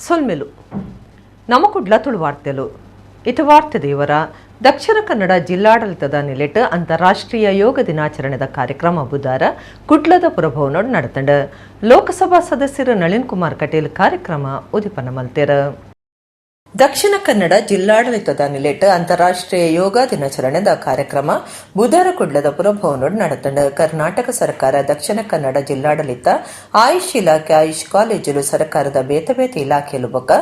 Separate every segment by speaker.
Speaker 1: ಸೊಲ್ಮೆಲು ನಮ್ಮ ಕುಡ್ಲ ತುಳು ವಾರ್ತೆಲು ಇತ ವಾರ್ತೆ ದೇವರ ದಕ್ಷಿಣ ಕನ್ನಡ ಜಿಲ್ಲಾಡಳಿತದ ನೆಲೆಟ್ ಅಂತಾರಾಷ್ಟ್ರೀಯ ಯೋಗ ದಿನಾಚರಣೆದ ಕಾರ್ಯಕ್ರಮ ಬುಧವಾರ ಕುಡ್ಲದ ಪುರಭವನೋಡು ನಡೆತಂಡ ಲೋಕಸಭಾ ಸದಸ್ಯರು ನಳಿನ್ ಕುಮಾರ್ ಕಟೀಲ್ ಕಾರ್ಯಕ್ರಮ ಉದಿಪನ ಮಲ್ತೇರ. ದಕ್ಷಿಣ ಕನ್ನಡ ಜಿಲ್ಲಾಡಳಿತದ ನೆಲೆಟ್ ಅಂತಾರಾಷ್ಟ್ರೀಯ ಯೋಗ ದಿನಾಚರಣೆದ ಕಾರ್ಯಕ್ರಮ ಬುಧವಾರ ಕುಡ್ಲದ ಪುರಭವನೋಡು ನಡೆತಂಡ ಕರ್ನಾಟಕ ಸರ್ಕಾರ ದಕ್ಷಿಣ ಕನ್ನಡ ಜಿಲ್ಲಾಡಳಿತ ಆಯುಷ್ ಇಲಾಖೆ ಆಯುಷ್ ಕಾಲೇಜುಲು ಸರ್ಕಾರದ ಬೇತೆ ಬೇತೆ ಇಲಾಖೆಲು ಬೊಕ್ಕ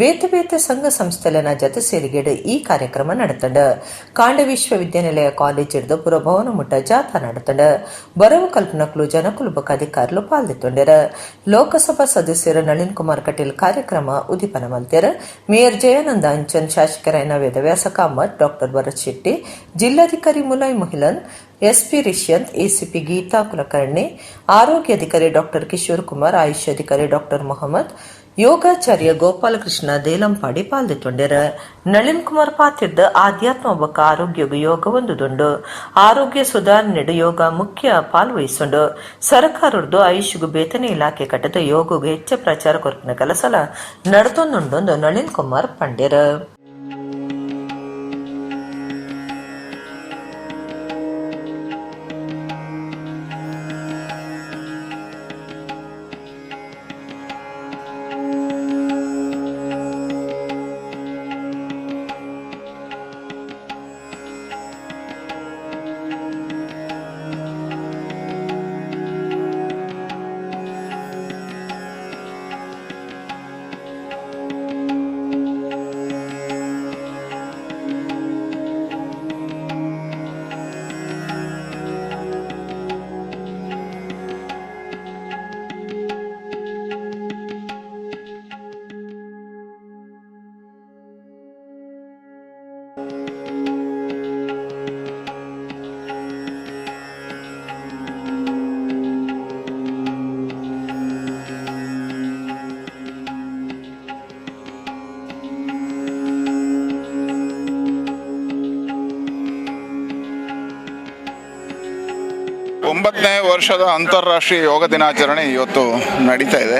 Speaker 1: ಬೇತೆ ಬೇತೆ ಸಂಘ ಸಂಸ್ಥೆಲನ ಜತೆ ಸೇರಿಗೆಡು ಈ ಕಾರ್ಯಕ್ರಮ ನಡೆತಂಡ ಕಾಂಡ ವಿಶ್ವವಿದ್ಯಾನಿಲಯ ಕಾಲೇಜ್ ಹಿಡಿದು ಪುರಭವನ ಮುಟ್ಟ ಜಾಥಾ ನಡೆತಂಡ ಬರವು ಕಲ್ಪನಕ್ಲು ಜನಕುಲು ಬೊಕ್ಕ ಅಧಿಕಾರುಲು ಪಾಲ್ಗೊಂಡಿರ. ಲೋಕಸಭಾ ಸದಸ್ಯರು ನಳಿನ್ ಕುಮಾರ್ ಕಟೀಲ್ ಕಾರ್ಯಕ್ರಮ ಉದಿಪನ ಮಲ್ತೇರ. ಮೇಯರ್ ಜಯಾನಂದ ಅಂಚನ್, ಶಾಸಕರಾಯನ ವೇದವ್ಯಾಸ ಕಾಮತ್, ಡಾಕ್ಟರ್ ಭರತ್ ಶೆಟ್ಟಿ, ಜಿಲ್ಲಾಧಿಕಾರಿ ಮುಲಾಯ್ ಮೊಹಿಲನ್, ಎಸ್ಪಿ ರಿಷ್ಯಂತ್, ಎಸಿಪಿ ಗೀತಾ ಕುಲಕರ್ಣಿ, ಆರೋಗ್ಯ ಅಧಿಕಾರಿ ಡಾಕ್ಟರ್ ಕಿಶೋರ್ ಕುಮಾರ್, ಆಯುಷ್ ಅಧಿಕಾರಿ ಡಾಕ್ಟರ್ ಮೊಹಮ್ಮದ್, ಯೋಗಾಚಾರ್ಯ ಗೋಪಾಲಕೃಷ್ಣ ದೇಲಂಪಾಡಿ ಪಾಲ್ಗೊಂಡಿರ. ನಳಿನ್ ಕುಮಾರ್ ಪಾತಿರ್ದ ಆಧ್ಯಾತ್ಮ ಬೊಕ್ಕ ಆರೋಗ್ಯಗೂ ಯೋಗ ಒಂದುದುಂಡು. ಆರೋಗ್ಯ ಸುಧಾರಣೆಡು ಯೋಗ ಮುಖ್ಯ ಪಾಲ್ವಹಿಸುಂಡು. ಸರ್ಕಾರದ್ದು ಆಯುಷ್ಗೂ ಬೇತನೆ ಇಲಾಖೆ ಕಟ್ಟದ ಯೋಗಗೂ ಹೆಚ್ಚು ಪ್ರಚಾರ ಕೊರಪಿನ ಕೆಲಸಲ ನಡೆದೊಂದುಂಡು ನಳಿನ್ ಕುಮಾರ್ ಪಂಡ್ಯರ.
Speaker 2: ಒಂಬತ್ತನೇ ವರ್ಷದ ಅಂತಾರಾಷ್ಟ್ರೀಯ ಯೋಗ ದಿನಾಚರಣೆ ಇವತ್ತು ನಡೀತಾ ಇದೆ.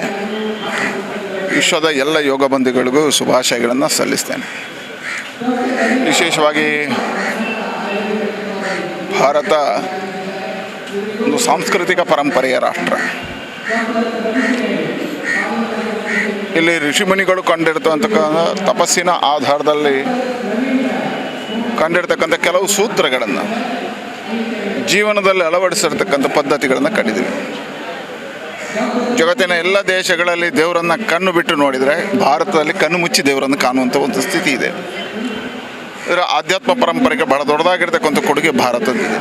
Speaker 2: ವಿಶ್ವದ ಎಲ್ಲ ಯೋಗ ಬಂಧುಗಳಿಗೂ ಶುಭಾಶಯಗಳನ್ನು ಸಲ್ಲಿಸ್ತೇನೆ. ವಿಶೇಷವಾಗಿ ಭಾರತ ಒಂದು ಸಾಂಸ್ಕೃತಿಕ ಪರಂಪರೆಯ ರಾಷ್ಟ್ರ. ಇಲ್ಲಿ ಋಷಿಮುನಿಗಳು ಕಂಡಿರ್ತಕ್ಕಂಥ ತಪಸ್ಸಿನ ಆಧಾರದಲ್ಲಿ ಕಂಡಿರ್ತಕ್ಕಂಥ ಕೆಲವು ಸೂತ್ರಗಳನ್ನು ಜೀವನದಲ್ಲಿ ಅಳವಡಿಸಿರ್ತಕ್ಕಂಥ ಪದ್ಧತಿಗಳನ್ನು ಕಂಡಿದ್ದೀವಿ. ಜಗತ್ತಿನ ಎಲ್ಲ ದೇಶಗಳಲ್ಲಿ ದೇವರನ್ನು ಕಣ್ಣು ಬಿಟ್ಟು ನೋಡಿದರೆ ಭಾರತದಲ್ಲಿ ಕಣ್ಣು ಮುಚ್ಚಿ ದೇವರನ್ನು ಕಾಣುವಂಥ ಒಂದು ಸ್ಥಿತಿ ಇದೆ. ಇದರ ಆಧ್ಯಾತ್ಮ ಪರಂಪರೆಗೆ ಬಹಳ ದೊಡ್ಡದಾಗಿರ್ತಕ್ಕಂಥ ಕೊಡುಗೆ ಭಾರತದ್ದಿದೆ.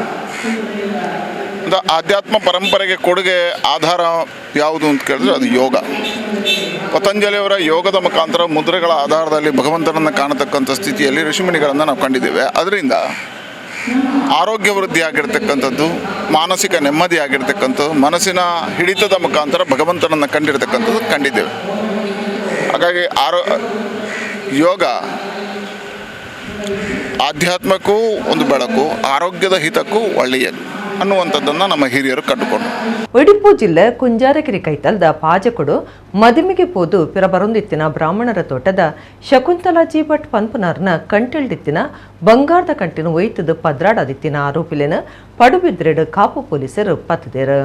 Speaker 2: ಆಧ್ಯಾತ್ಮ ಪರಂಪರೆಗೆ ಕೊಡುಗೆ ಆಧಾರ ಯಾವುದು ಅಂತ ಕೇಳಿದ್ರೆ ಅದು ಯೋಗ. ಪತಂಜಲಿಯವರ ಯೋಗದ ಮುಖಾಂತರ ಮುದ್ರೆಗಳ ಆಧಾರದಲ್ಲಿ ಭಗವಂತನನ್ನು ಕಾಣತಕ್ಕಂಥ ಸ್ಥಿತಿಯಲ್ಲಿ ಋಷಿಮುನಿಗಳನ್ನು ನಾವು ಕಂಡಿದ್ದೇವೆ. ಅದರಿಂದ ಆರೋಗ್ಯ ವೃದ್ಧಿ ಆಗಿರ್ತಕ್ಕಂಥದ್ದು, ಮಾನಸಿಕ ನೆಮ್ಮದಿ ಆಗಿರ್ತಕ್ಕಂಥದ್ದು, ಮನಸ್ಸಿನ ಹಿಡಿತದ ಮುಖಾಂತರ ಭಗವಂತನನ್ನು ಕಂಡಿರ್ತಕ್ಕಂಥದ್ದು ಕಂಡಿದ್ದೇವೆ. ಹಾಗಾಗಿ ಯೋಗ ಆಧ್ಯಾತ್ಮಕ್ಕೂ ಒಂದು ಬೆಳಕು, ಆರೋಗ್ಯದ ಹಿತಕ್ಕೂ ಒಳ್ಳೆಯದು ಅನ್ನುವಂಥದ್ದನ್ನು ನಮ್ಮ ಹಿರಿಯರು ಕಂಡುಕೊಂಡು.
Speaker 1: ಉಡುಪಿ ಜಿಲ್ಲೆ ಕುಂಜಾರಗಿರಿ ಕೈತಲ್ದ ಪಾಜಕೊಡು ಮದಿಮೆಗೆ ಪೋದು ಪಿರಬರೊಂದಿತ್ತಿನ ಬ್ರಾಹ್ಮಣರ ತೋಟದ ಶಕುಂತಲಾಜಿ ಭಟ್ ಪನ್ಪುನಾರ್ನ ಕಂಟೆಳ್ದಿತ್ತಿನ ಬಂಗಾರದ ಕಂಟಿನ ಒಯ್ತದ ಪದ್ರಾಡದಿತ್ತಿನ ಆರೋಪಿಲೆನ ಪಡುಬಿದ್ರೆಡು ಕಾಪು ಪೊಲೀಸರು ಪತ್ತದೇರು.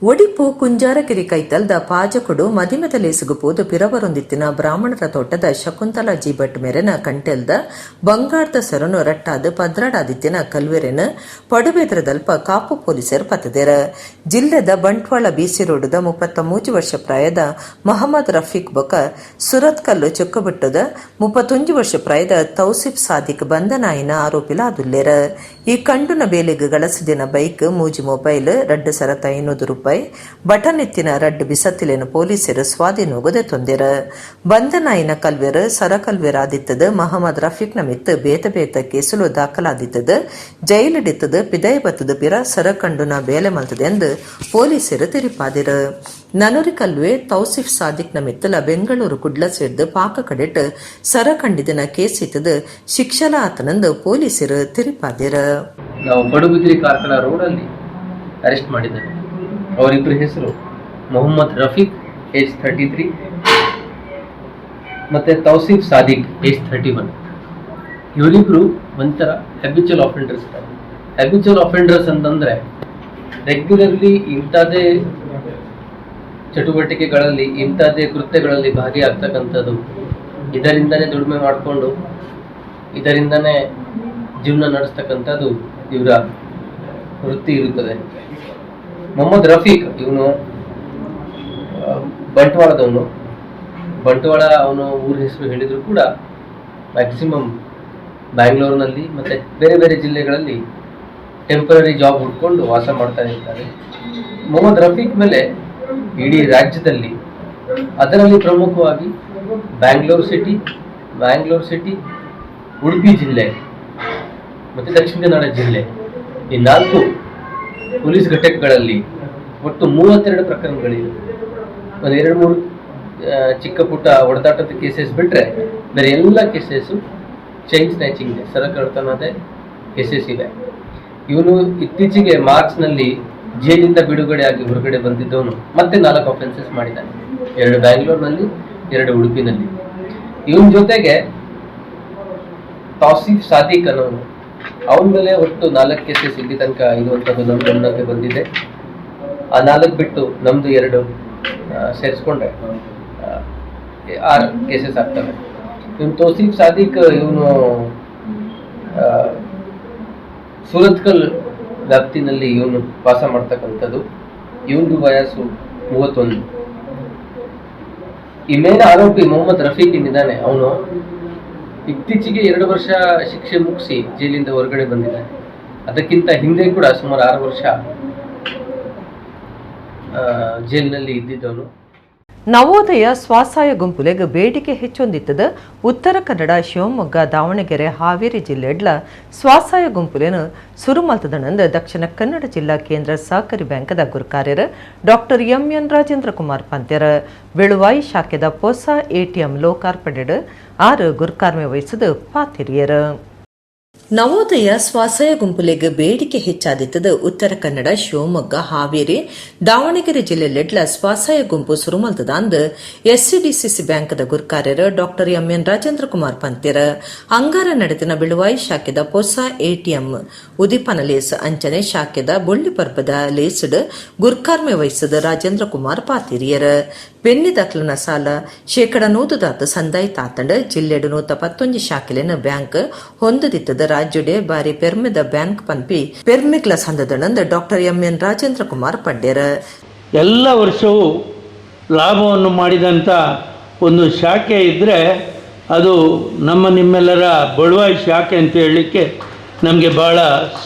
Speaker 1: ಒಡಿಪು ಕುಂಜಾರಗಿರಿ ಕೈತಲ್ದ ಪಾಜಕೊಡು ಮದಿಮೆದಲೇಸುಗು ಪೋದು ಪಿರವರೊಂದಿತ್ತಿನ ಬ್ರಾಹ್ಮಣರ ತೋಟದ ಶಕುಂತಲಾಜಿ ಭಟ್ ಮೇರೆನ ಕಂಟೆಲ್ದ ಬಂಗಾರದ ಸೆರನು ರಟ್ಟಾದ ಪದ್ರಾಡಾದಿತ್ತಿನ ಕಲ್ವೆರೆನ ಪಡುಬೆದ್ರದಲ್ಪ ಕಾಪು ಪೊಲೀಸರು ಪತ್ತದೇರ. ಜಿಲ್ಲೆದ ಬಂಟ್ವಾಳ ಬಿಸಿ ರೋಡ್ದ 33 ವರ್ಷ ಪ್ರಾಯದ ಮೊಹಮ್ಮದ್ ರಫೀಕ್ ಬೊಕ ಸುರತ್ಕಲ್ಲು ಚೊಕ್ಕಬಿಟ್ಟದ 31 ವರ್ಷ ಪ್ರಾಯದ ತೌಸಿಫ್ ಸಾದಿಕ್ ಬಂಧನಾಯಿನ ಆರೋಪಿಲ ಅದುಲ್ಲೇರ. ಈ ಕಂಡುನ ಬೇಲೆಗೆ ಗಳಸಿದಿನ ಬೈಕ್, ಮೂಜಿ ಮೊಬೈಲ್, ರಡ್ಡು ಸರತ 500 ರೂಪಾಯಿ, ಬಟನ್ ಎತ್ತಿನ ರಡ್ಡು ಬಿಸತ್ತಿಲೇನು ಪೊಲೀಸರು ಸ್ವಾಧೀನೋಗದೆ ತೊಂದಿರ. ಬಂಧನಾಯಿನ ಕಲ್ವೆರ್ ಸರಕಲ್ವೆರ್ ಆದಿತ್ತದ ಮೊಹಮ್ಮದ್ ರಫೀಕ್ ನ ಮಿತ್ ಬೇತ ಬೇತ ಕೇಸುಲು ದಾಖಲಾದಿತ್ತದ ಜೈಲಿಡಿತ್ತದ ಪಿದೈ ಬತ್ತದ ಪಿರ ಸರಕಂಡುನ ಬೇಲೆ ಮಲ್ತದೆ ಎಂದು ಪೊಲೀಸರು ತಿರಿಪಾದಿರ. ನನೂರಿ ಕಲ್ವೆ ತೌಸಿಫ್ ಸಾದಿಕ್ ನ ಮಿತ್ತಲ ಬೆಂಗಳೂರು ಕುಡ್ಲ ಸೇರ್ದು ಪಾಕ ಕಡೆಟ್ ಸರಕಂಡಿದಿನ ಕೇಸ್ ಇತ್ತದ ಶಿಕ್ಷಲ ಆತನಂದು ಪೊಲೀಸರು ತಿರಿಪಾದಿರ.
Speaker 3: ನಾವು ಪಡುಬಿದ್ರಿ ಕಾರ್ಕಳ ರೋಡಲ್ಲಿ ಅರೆಸ್ಟ್ ಮಾಡಿದ್ದೇವೆ. ಅವರಿಬ್ಬರ ಹೆಸರು ಮೊಹಮ್ಮದ್ ರಫೀಕ್ ಏಜ್ 33, ಮತ್ತು ತೌಸೀಫ್ ಸಾದಿಕ್ ಏಜ್ 31. ಇವರಿಬ್ಬರು ಒಂಥರ ಹ್ಯಾಬಿಚುವಲ್ ಆಫೆಂಡರ್ಸ್. ಹ್ಯಾಬಿಚುವಲ್ ಆಫೆಂಡರ್ಸ್ ಅಂತಂದರೆ ರೆಗ್ಯುಲರ್ಲಿ ಇಂಥದ್ದೇ ಚಟುವಟಿಕೆಗಳಲ್ಲಿ, ಇಂಥದ್ದೇ ಕೃತ್ಯಗಳಲ್ಲಿ ಭಾಗಿಯಾಗ್ತಕ್ಕಂಥದ್ದು, ಇದರಿಂದನೇ ದುಡಿಮೆ ಮಾಡಿಕೊಂಡು ಇದರಿಂದನೇ ಜೀವನ ನಡೆಸ್ತಕ್ಕಂಥದ್ದು ಇವರ ವೃತ್ತಿ ಇರುತ್ತದೆ. ಮೊಹಮ್ಮದ್ ರಫೀಕ್ ಇವನು ಬಂಟ್ವಾಳದವನು. ಬಂಟ್ವಾಳ ಅವನು ಊರ ಹೆಸರು ಹೇಳಿದ್ರು ಕೂಡ ಮ್ಯಾಕ್ಸಿಮಮ್ ಬ್ಯಾಂಗ್ಳೂರಿನಲ್ಲಿ ಮತ್ತು ಬೇರೆ ಬೇರೆ ಜಿಲ್ಲೆಗಳಲ್ಲಿ ಟೆಂಪರರಿ ಜಾಬ್ ಹುಡ್ಕೊಂಡು ವಾಸ ಮಾಡ್ತಾ ಇರ್ತಾರೆ. ಮೊಹಮ್ಮದ್ ರಫೀಕ್ ಮೇಲೆ ಇಡೀ ರಾಜ್ಯದಲ್ಲಿ, ಅದರಲ್ಲಿ ಪ್ರಮುಖವಾಗಿ ಬ್ಯಾಂಗ್ಳೂರು ಸಿಟಿ, ಉಡುಪಿ ಜಿಲ್ಲೆ ಮತ್ತು ದಕ್ಷಿಣ ಕನ್ನಡ ಜಿಲ್ಲೆ, ಈ 4 ಪೊಲೀಸ್ ಘಟಕಗಳಲ್ಲಿ ಒಟ್ಟು 32 ಪ್ರಕರಣಗಳಿವೆ. ಒಂದು 2-3 ಚಿಕ್ಕ ಪುಟ್ಟ ಹೊಡೆದಾಟದ ಕೇಸಸ್ ಬಿಟ್ಟರೆ ಬೇರೆ ಎಲ್ಲ ಕೇಸಸ್ಸು ಚೈನ್ ಸ್ನ್ಯಾಚಿಂಗ್ ಇದೆ, ಸರಕಳ್ತನದ ಕೇಸಸ್ ಇದೆ. ಇವನು ಇತ್ತೀಚೆಗೆ ಮಾರ್ಚ್ನಲ್ಲಿ ಜೈಲಿಂದ ಬಿಡುಗಡೆ ಆಗಿ ಹೊರಗಡೆ ಬಂದಿದ್ದವನು ಮತ್ತೆ 4 ಅಫೆನ್ಸಸ್ ಮಾಡಿದ್ದಾನೆ. 2 ಬ್ಯಾಂಗ್ಳೂರಿನಲ್ಲಿ, 2 ಉಡುಪಿನಲ್ಲಿ. ಇವನ ಜೊತೆಗೆ ತೌಸೀಫ್ ಸಾದಿಕ್ ಅನ್ನೋನು, ಅವನ ಮೇಲೆ ಒಟ್ಟು 4 ಕೇಸಸ್ ಇಲ್ಲಿ ತನಕ ಇರುವಂಥದ್ದು ನಮ್ಮ ಗಮನಕ್ಕೆ ಬಂದಿದೆ. ಆ 4 ಬಿಟ್ಟು ನಮ್ಮದು 2 ಸೇರಿಸ್ಕೊಂಡ್ರೆ 6 ಕೇಸಸ್ ಆಗ್ತವೆ. ಇವನು ತೌಸೀಫ್ ಸಾದಿಕ್ ಇವನು ಸೂರತ್ಕಲ್ ವ್ಯಾಪ್ತಿನಲ್ಲಿ ಇವನು ವಾಸ ಮಾಡ್ತಕ್ಕಂಥದ್ದು. ಇವನು ವಯಸ್ಸು 31. ಈ ಮೇಲಿನ ಆರೋಪಿ ಮೊಹಮ್ಮದ್ ರಫೀಕ್ ಏನಿದ್ದಾನೆ, ಅವನು ಇತ್ತೀಚೆಗೆ 2 ವರ್ಷ ಶಿಕ್ಷೆ ಮುಗಿಸಿ ಜೈಲಿಂದ ಹೊರಗಡೆ ಬಂದಿದ್ದಾನೆ. ಅದಕ್ಕಿಂತ ಹಿಂದೆ ಕೂಡ ಸುಮಾರು 6 ವರ್ಷ ಜೈಲಿನಲ್ಲಿ ಇದ್ದಿದ್ದವನು.
Speaker 1: ನವೋದಯ ಸ್ವಸಹಾಯ ಗುಂಪುಲೆಗೆ ಬೇಡಿಕೆ ಹೆಚ್ಚೊಂದಿತ್ತದ ಉತ್ತರ ಕನ್ನಡ, ಶಿವಮೊಗ್ಗ, ದಾವಣಗೆರೆ, ಹಾವೇರಿ ಜಿಲ್ಲೆಡ್ಲ ಸ್ವಸಹಾಯ ಗುಂಪುಲೇನು ಸುರುಮಲ್ತದನಂದ ದಕ್ಷಿಣ ಕನ್ನಡ ಜಿಲ್ಲಾ ಕೇಂದ್ರ ಸಹಕಾರಿ ಬ್ಯಾಂಕದ ಗುರುಕಾರ್ಯರ ಡಾಕ್ಟರ್ ಎಂ.ಎನ್. ರಾಜೇಂದ್ರ ಕುಮಾರ್ ಪಂತ್ಯರ ಬೆಳುವಾಯಿ ಶಾಖೆದ ಹೊಸ ATM ಲೋಕಾರ್ಪಣೆಡ್ 6 ಗುರುಕಾರ್ಮೆ ವಹಿಸಿದ ಪಾತಿರಿಯರ. ನವೋದಯ ಸ್ವಸಹಾಯ ಗುಂಪುಲೆಗೆ ಬೇಡಿಕೆ ಹೆಚ್ಚಾದಿತ್ತದ ಉತ್ತರ ಕನ್ನಡ, ಶಿವಮೊಗ್ಗ, ಹಾವೇರಿ, ದಾವಣಗೆರೆ ಜಿಲ್ಲೆಲೆಡ್ಲ ಸ್ವಸಹಾಯ ಗುಂಪು ಸುರುಮಲ್ತದ ಅಂದ್ SCDCC ಬ್ಯಾಂಕದ ಗುರುಕಾರ್ಯರ ಡಾಕ್ಟರ್ ಎಂ.ಎನ್. ರಾಜೇಂದ್ರ ಕುಮಾರ್ ಪಂತ್ಯರ ಅಂಗಾರ ನಡೆದಿನ ಬೆಳುವಾಯಿ ಶಾಖೆದ ಹೊಸ ATM ಉದಿಪನ ಲೇಸ್ ಅಂಚನೆ ಶಾಖೆದ ಬುಳ್ಳಿಪರ್ಬದ ಲೇಸ್ಡ್ ಗುರುಕಾರ್ಮೆ ವಹಿಸಿದ ರಾಜೇಂದ್ರ ಕುಮಾರ್ ಪಾತಿರಿಯರ. ಬೆನ್ನಿ ದಾಖಲನ ಸಾಲ 100% ಸಂದಾಯ ತಾತಂಡ ಜಿಲ್ಲೆಡು 111 ಶಾಖೆಲಿನ ಬ್ಯಾಂಕ್ ಹೊಂದದಿತ್ತದ ರಾಜ್ಯಡೆ ಬಾರಿ ಪೆರ್ಮೆದ ಬ್ಯಾಂಕ್ ಪನ್ಪಿ ಪೆರ್ಮಿಕ್ಲ ಸಂದದನಂದ ಡಾಕ್ಟರ್ ಎಂ.ಎನ್. ರಾಜೇಂದ್ರ ಕುಮಾರ್ ಪಡ್ಯರ.
Speaker 4: ಎಲ್ಲ ವರ್ಷವೂ ಲಾಭವನ್ನು ಮಾಡಿದಂಥ ಒಂದು ಶಾಖೆ ಇದ್ದರೆ ಅದು ನಿಮ್ಮೆಲ್ಲರ ಬಳುವಾಯಿ ಶಾಖೆ ಅಂತ ಹೇಳಲಿಕ್ಕೆ ನಮಗೆ ಭಾಳ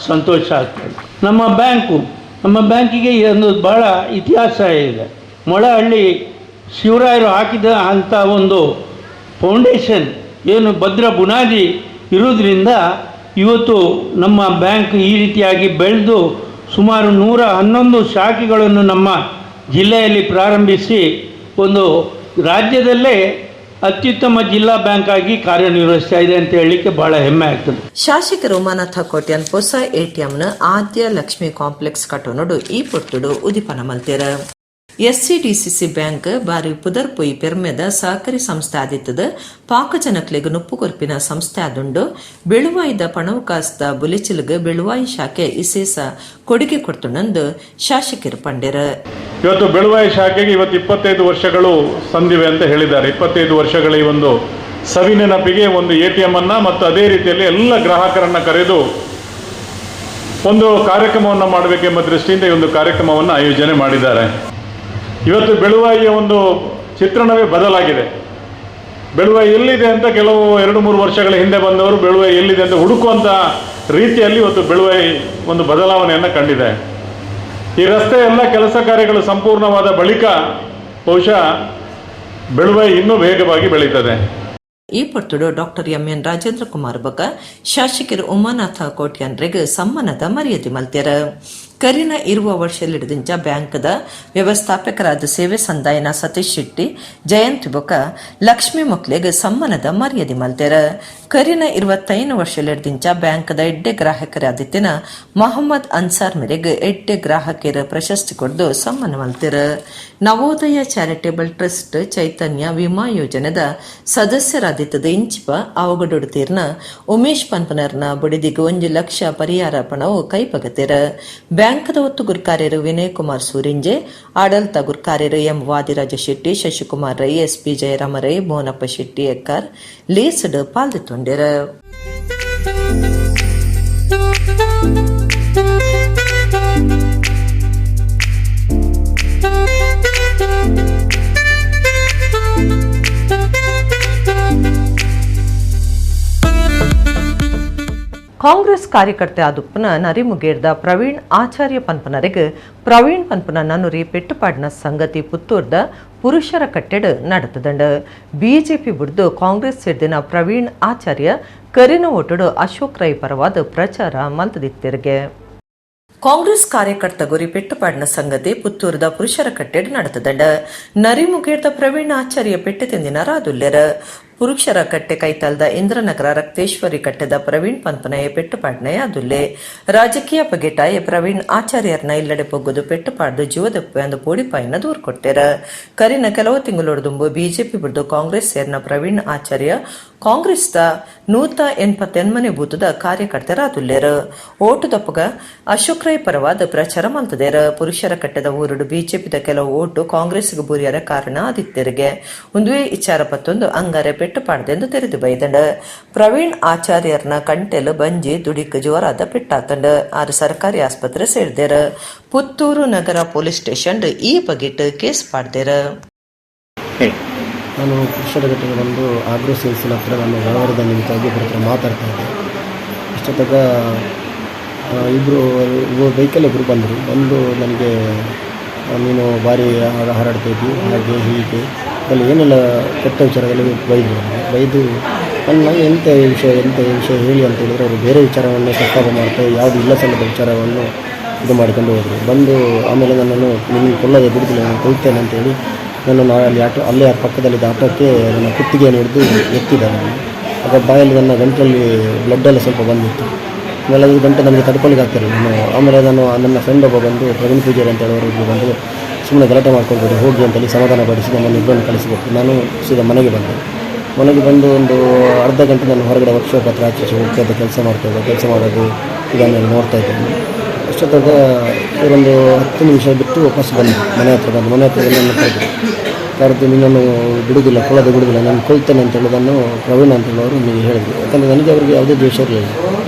Speaker 4: ಸಂತೋಷ ಆಗ್ತದೆ. ನಮ್ಮ ಬ್ಯಾಂಕಿಗೆ ಒಂದು ಭಾಳ ಇತಿಹಾಸ ಇದೆ. ಮೊಳಹಳ್ಳಿ ಶಿವರಾಯರು ಹಾಕಿದ ಅಂಥ ಒಂದು ಫೌಂಡೇಶನ್ ಏನು ಭದ್ರ ಬುನಾದಿ ಇರೋದ್ರಿಂದ ಇವತ್ತು ನಮ್ಮ ಬ್ಯಾಂಕ್ ಈ ರೀತಿಯಾಗಿ ಬೆಳೆದು ಸುಮಾರು 111 ಶಾಖೆಗಳನ್ನು ನಮ್ಮ ಜಿಲ್ಲೆಯಲ್ಲಿ ಪ್ರಾರಂಭಿಸಿ ಒಂದು ರಾಜ್ಯದಲ್ಲೇ ಅತ್ಯುತ್ತಮ ಜಿಲ್ಲಾ ಬ್ಯಾಂಕ್ ಆಗಿ ಕಾರ್ಯನಿರ್ವಹಿಸ್ತಾ ಇದೆ ಅಂತ ಹೇಳಲಿಕ್ಕೆ ಬಹಳ ಹೆಮ್ಮೆ ಆಗ್ತದೆ.
Speaker 1: ಶಾಸಕ ರೋಮಾನಾಥ ಕೋಟ್ಯನ್ ಹೊಸ ATMನ ಆದ್ಯ ಲಕ್ಷ್ಮಿ ಕಾಂಪ್ಲೆಕ್ಸ್ ಕಟ್ಟೋನಡು ಈ ಪೊಟ್ಟುಡು ಉದಿಪನ ಮಲ್ತೇರ. SCDCC ಬ್ಯಾಂಕ್ ಬಾರಿ ಪುದರ್ ಪೊಯ್ ಪೆರ್ಮೆದ ಸಹಕಾರಿ ಸಂಸ್ಥೆ ಆದಿತ್ತದ ಪಾಕಜನಕ್ಲೆಗ್ ನುಪ್ಪು ಕೊರ್ಪಿನ ಸಂಸ್ಥೆ ಆದುಂಡು ಬೆಳುವಾಯಿದ ಪಣವಕಾಸ್ದ ಬುಲೆಚಿಲ್ಗ್ ಬೆಳುವಾಯಿ ಶಾಖೆ ವಿಶೇಷ ಕೊಡುಗೆ ಕೊಡ್ತುಂಡು ಶಾಸಕರು ಪಂಡ್ಯರ.
Speaker 5: ಇವತ್ತು ಬೆಳುವಾಯಿ ಶಾಖೆಗೆ 25 ವರ್ಷಗಳು ಸಂದಿವೆ ಅಂತ ಹೇಳಿದ್ದಾರೆ. 25 ವರ್ಷಗಳ ಈ ಒಂದು ಸವಿನೆನಪಿಗೆ ಒಂದು ATM ಅನ್ನು ಮತ್ತು ಅದೇ ರೀತಿಯಲ್ಲಿ ಎಲ್ಲ ಗ್ರಾಹಕರನ್ನು ಕರೆದು ಒಂದು ಕಾರ್ಯಕ್ರಮವನ್ನು ಮಾಡಬೇಕೆಂಬ ದೃಷ್ಟಿಯಿಂದ ಈ ಒಂದು ಕಾರ್ಯಕ್ರಮವನ್ನು ಆಯೋಜನೆ ಮಾಡಿದ್ದಾರೆ. ಇವತ್ತು ಬೆಳುವಾಯಿಯ ಒಂದು ಚಿತ್ರಣವೇ ಬದಲಾಗಿದೆ. ಬೆಳುವಾಯಿ ಎಲ್ಲಿದೆ ಅಂತ ಕೆಲವು 2-3 ವರ್ಷಗಳ ಹಿಂದೆ ಬಂದವರು ಬೆಳುವಾಯಿ ಎಲ್ಲಿದೆ ಅಂತ ಹುಡುಕುವಂಥ ರೀತಿಯಲ್ಲಿ ಇವತ್ತು ಬೆಳುವಾಯಿ ಒಂದು ಬದಲಾವಣೆಯನ್ನು ಕಂಡಿದೆ. ಈ ರಸ್ತೆ ಎಲ್ಲ ಕೆಲಸ ಕಾರ್ಯಗಳು ಸಂಪೂರ್ಣವಾದ ಬಳಿಕ ಬಹುಶಃ ಬೆಳುವಾಯಿ ಇನ್ನೂ ವೇಗವಾಗಿ ಬೆಳೀತದೆ.
Speaker 1: ಈ ಪೊಟ್ಟುಡು ಡಾಕ್ಟರ್ ಎಂ.ಎನ್. ರಾಜೇಂದ್ರ ಕುಮಾರ್ ಬಗ ಶಾಸಕರು ಉಮಾನಾಥ ಕೋಟ್ಯಾನ್ರೆಗ್ ಸಮ್ಮಾನದ ಮರ್ಯಾದೆ ಮಲ್ತ್ಯರ. ಕರಿನ ಇರುವ ವರ್ಷಲಿಡಿದಿಂಚ ಬ್ಯಾಂಕ್ದ ವ್ಯವಸ್ಥಾಪಕರಾದ ಸೇವೆ ಸಂದಾಯನ ಸತೀಶ್ ಶೆಟ್ಟಿ ಜಯಂತಿ ಬೊಕ ಲಕ್ಷ್ಮಿ ಮೊಕ್ಲೆಗ್ ಸಮ್ಮಾನದ ಮರ್ಯಾದೆ ಮಲ್ತೆರ. ಕರಿನ 25 ವರ್ಷಲಿಡಿದಿಂಚ ಬ್ಯಾಂಕ್ದ ಎಡ್ಡೆ ಗ್ರಾಹಕರಾದಿತ್ತಿನ ಮೊಹಮ್ಮದ್ ಅನ್ಸಾರ್ ಮೇರೆಗ್ ಎಡ್ಡೆ ಗ್ರಾಹಕರ ಪ್ರಶಸ್ತಿ ಕೊಡ್ದು ಸಮ್ಮಾನ ಮಲ್ತೆರ. ನವೋದಯ ಚಾರಿಟೇಬಲ್ ಟ್ರಸ್ಟ್ ಚೈತನ್ಯ ವಿಮಾ ಯೋಜನೆದ ಸದಸ್ಯರಾದಿತ್ತದ ಇಂಚಿಪ ಅವಗಡೊಡ್ತೀರ್ನ ಉಮೇಶ್ ಪನ್ಪನರ್ನ ಬುಡಿದಿಗೆ 1 ಲಕ್ಷ ಪರಿಹಾರ ಪಣವು ಕೈಪಗತೆರ. ಬ್ಯಾಂಕ್ದ ಒತ್ತು ಗುರ್ಕಾರ್ಯರು ವಿನಯ್ ಕುಮಾರ್ ಸೂರಿಂಜೆ, ಆಡಳಿತ ಗುರ್ಕಾರ್ಯರು ಎಂ ವಾದಿರಾಜ ಶೆಟ್ಟಿ, ಶಶಿಕುಮಾರ್ ರೈ, ಎಸ್ಪಿ ಜಯರಾಮ ರೈ, ಮೋನಪ್ಪ ಶೆಟ್ಟಿ ಎಕ್ಕಾರ್ ಲೇಸಡ್ ಪಾಲ್ದಿತ್ತೊಂಡೆರ. ಕಾಂಗ್ರೆಸ್ ಕಾರ್ಯಕರ್ತೆ ಆದುಪ್ಪನ ನರಿಮುಗೇರ್ದ ಪ್ರವೀಣ್ ಆಚಾರ್ಯ ಪನ್ಪನರಿಗೆ ಪ್ರವೀಣ್ ಪನ್ಪನ ನನುರಿ ಪೆಟ್ಟುಪಾಡಿನ ಸಂಗತಿ ಪುತ್ತೂರ್ದ ಪುರುಷರ ಕಟ್ಟೆಡ್ ನಡೆತದಂಡ. ಬಿಜೆಪಿ ಬಿಡ್ದು ಕಾಂಗ್ರೆಸ್ ಸೇರ್ದಿನ ಪ್ರವೀಣ್ ಆಚಾರ್ಯ ಕರಿನ ಓಟಡು ಅಶೋಕ್ ರೈ ಪರವಾದ ಪ್ರಚಾರ ಮಲ್ತದಿತ್ತಿರಿಗೆ. ಕಾಂಗ್ರೆಸ್ ಕಾರ್ಯಕರ್ತ ಗುರಿ ಪೆಟ್ಟುಪಾಡಿನ ಸಂಗತಿ ಪುತ್ತೂರದ ಪುರುಷರ ಕಟ್ಟೆಡ್ ನಡೆತದಂಡ. ನರಿಮುಗೇರ್ದ ಪ್ರವೀಣ್ ಆಚಾರ್ಯ ಪೆಟ್ಟು ತಿಂದಿನ ರಾದುಲ್ಯರ. ಪುರುಷರ ಕಟ್ಟೆ ಕೈತಾಲ್ದ ಇಂದ್ರನಗರ ರಕ್ತೇಶ್ವರಿ ಕಟ್ಟೆದ ಪ್ರವೀಣ್ ಪನ್ಪನಯ ಪೆಟ್ಟುಪಾಡ್ನಯ ಅದುಲ್ಲೆ. ರಾಜಕೀಯ ಪಗೆಟಾಯ ಪ್ರವೀಣ್ ಆಚಾರ್ಯರ್ನ ಇಲ್ಲಡೆ ಪೊಗ್ಗುದು ಪೆಟ್ಟುಪಾಡ್ದು ಜೀವದಪ್ಪೆ ಅಂದು ಪೋಡಿಪಾಯಿನ ದೂರ್ ಕೊಟ್ಟೆರ. ಕರಿನ ಕೆಲವು ತಿಂಗಳೊಡ್ದುಂಬು ಬಿಜೆಪಿ ಬಿಡ್ದು ಕಾಂಗ್ರೆಸ್ ಸೇರ್ನ ಪ್ರವೀಣ್ ಆಚಾರ್ಯ ಕಾಂಗ್ರೆಸ್ದ 188 ಬೂತದ ಕಾರ್ಯಕರ್ತರಾದುಲ್ಲೇರ. ಓಟು ದಪ್ಪಗ ಅಶೋಕ್ ರೈ ಪರವಾದ ಪ್ರಚಾರ ಮಲ್ತದೇರ. ಪುರುಷರ ಕಟ್ಟೆದ ಊರುಡು ಬಿಜೆಪಿದ ಕೆಲವು ಓಟು ಕಾಂಗ್ರೆಸ್ಗೆ ಬುರಿಯರ ಕಾರಣ ಆದಿತ್ಯರಿಗೆ ಒಂದುವೇ ವಿಚಾರ ಪತ್ತೊಂದು ಅಂಗಾರೆ ಪೆಟ್ಟುಪಾಡ್ದೆಂದು ತೆರೆದು ಬೈದಂಡ. ಪ್ರವೀಣ್ ಆಚಾರ್ಯರ್ನ ಕಂಟೆಲು ಬಂಜಿ ದುಡಿಕ್ ಜೋರಾದ ಪೆಟ್ಟಾತಂಡ. ಆರು ಸರ್ಕಾರಿ ಆಸ್ಪತ್ರೆ ಸೇರ್ದೇರ. ಪುತ್ತೂರು ನಗರ ಪೊಲೀಸ್ ಸ್ಟೇಷನ್ ಈ ಬಗೆಟ್ ಕೇಸ್ ಪಾಡ್ದೇರ.
Speaker 6: ನಾನು ಪುರುಷರ ಘಟನೆ ಬಂದು ಆಗ್ರೋ ಸೇಲ್ಸಿನ ಹತ್ರ ನಾನು ವ್ಯವಹಾರದ ನಿಮಿತ್ತವಾಗಿ ಇಬ್ಬರ ಹತ್ರ ಮಾತಾಡ್ತಾ ಇದ್ದೆ. ಇಷ್ಟೊತ್ತಾಗ ಇಬ್ಬರು ಬೈಕಲ್ಲಿ ಇಬ್ಬರು ಬಂದು ನನಗೆ ನೀನು ಭಾರಿ ಹಾರಾಡ್ತಾ ಇದ್ದಿ ಹಾಗೆ ಹೀಗೆ ಅಲ್ಲಿ ಏನೆಲ್ಲ ಕೆಟ್ಟ ವಿಚಾರದಲ್ಲಿ ಬೈದು ನಾನು ಎಂಥ ವಿಷಯ ಹೇಳಿ ಅಂತ ಹೇಳಿದರೆ ಅವರು ಬೇರೆ ವಿಚಾರವನ್ನು ಪ್ರಸ್ತಾಪ ಮಾಡ್ತಾರೆ. ಯಾವುದು ಇಲ್ಲ ಸಲ್ಲದ ವಿಚಾರವನ್ನು ಇದು ಮಾಡಿಕೊಂಡು ಹೋದರು. ಬಂದು ಆಮೇಲೆ ನನ್ನನ್ನು ನಿಮಗೆ ಕೊಲ್ಲದೆ ಬಿಡುದಿಲ್ಲ, ನಾನು ಕೊಲ್ತೇನೆ ಅಂತೇಳಿ ನನ್ನನ್ನು ಅಲ್ಲೇ ಪಕ್ಕದಲ್ಲಿದ್ದ ಆಟೋಕ್ಕೆ ನನ್ನ ಕುತ್ತಿಗೆಯನ್ನು ಹಿಡಿದು ಎತ್ತಿದ್ದ. ನಾನು ಆಗ ಬಾಯಲ್ಲಿ ನನ್ನ ಗಂಟಲಲ್ಲಿ ಬ್ಲಡ್ಡೆಲ್ಲ ಸ್ವಲ್ಪ ಬಂದಿತ್ತು. ಆಮೇಲೆ ಅದು ಗಂಟೆ ನನಗೆ ತಡ್ಕೊಳ್ಳಿಕ್ಕೆ ಆಗ್ತಿರಲಿಲ್ಲ. ಆಮೇಲೆ ನನ್ನ ಫ್ರೆಂಡ್ ಒಬ್ಬ ಬಂದು ಪ್ರವೀಣ್ ಪೂಜಾರಿ ಅಂತ ಹೇಳೋರು ಬಂದು ಸುಮ್ಮನೆ ಗಲಾಟೆ ಮಾಡ್ಕೊಳ್ಬೇಡಿ ಹೋಗಿ ಅಂತೇಳಿ ಸಮಾಧಾನಪಡಿಸಿ ನಮ್ಮನ್ನು ಇಬ್ಬರನ್ನು ಕಳಿಸಿಕೊಟ್ಟು ನಾನು ಸೀದಾ ಮನೆಗೆ ಬಂದು ಒಂದು ಅರ್ಧ ಗಂಟೆ ನಾನು ಹೊರಗಡೆ ವರ್ಕ್ಶಾಪ್ ಹತ್ರ ಆಚೆ ಹೋಗ್ತಾ ಕೆಲಸ ಮಾಡ್ತಾಯಿದ್ದೆ. ಕೆಲಸ ಮಾಡೋದು ಇದನ್ನೆಲ್ಲ ನೋಡ್ತಾ ಇದ್ದೇನೆ. ಅಷ್ಟೊತ್ತಾಗ ಒಂದು 10 ನಿಮಿಷ ಬಿಟ್ಟು ವಾಪಸ್ ಮನೆ ಹತ್ರ ಬಂದು ನನ್ನ ಕರೆದು ನಿನ್ನನ್ನು ಬಿಡುವುದಿಲ್ಲ, ಕೊಲ್ಲದೆ ಬಿಡುವುದಿಲ್ಲ, ನಾನು ಕೊಲ್ತೇನೆ ಅಂತ ಹೇಳೋದನ್ನು ಪ್ರವೀಣ್ ಅಂತ ಹೇಳೋರು ನಿಮಗೆ ಹೇಳಿದ್ರು. ಯಾಕಂದರೆ ನನಗೆ ಅವರಿಗೆ ಯಾವುದೇ ದ್ವೇಷ ಇರಲಿಲ್ಲ.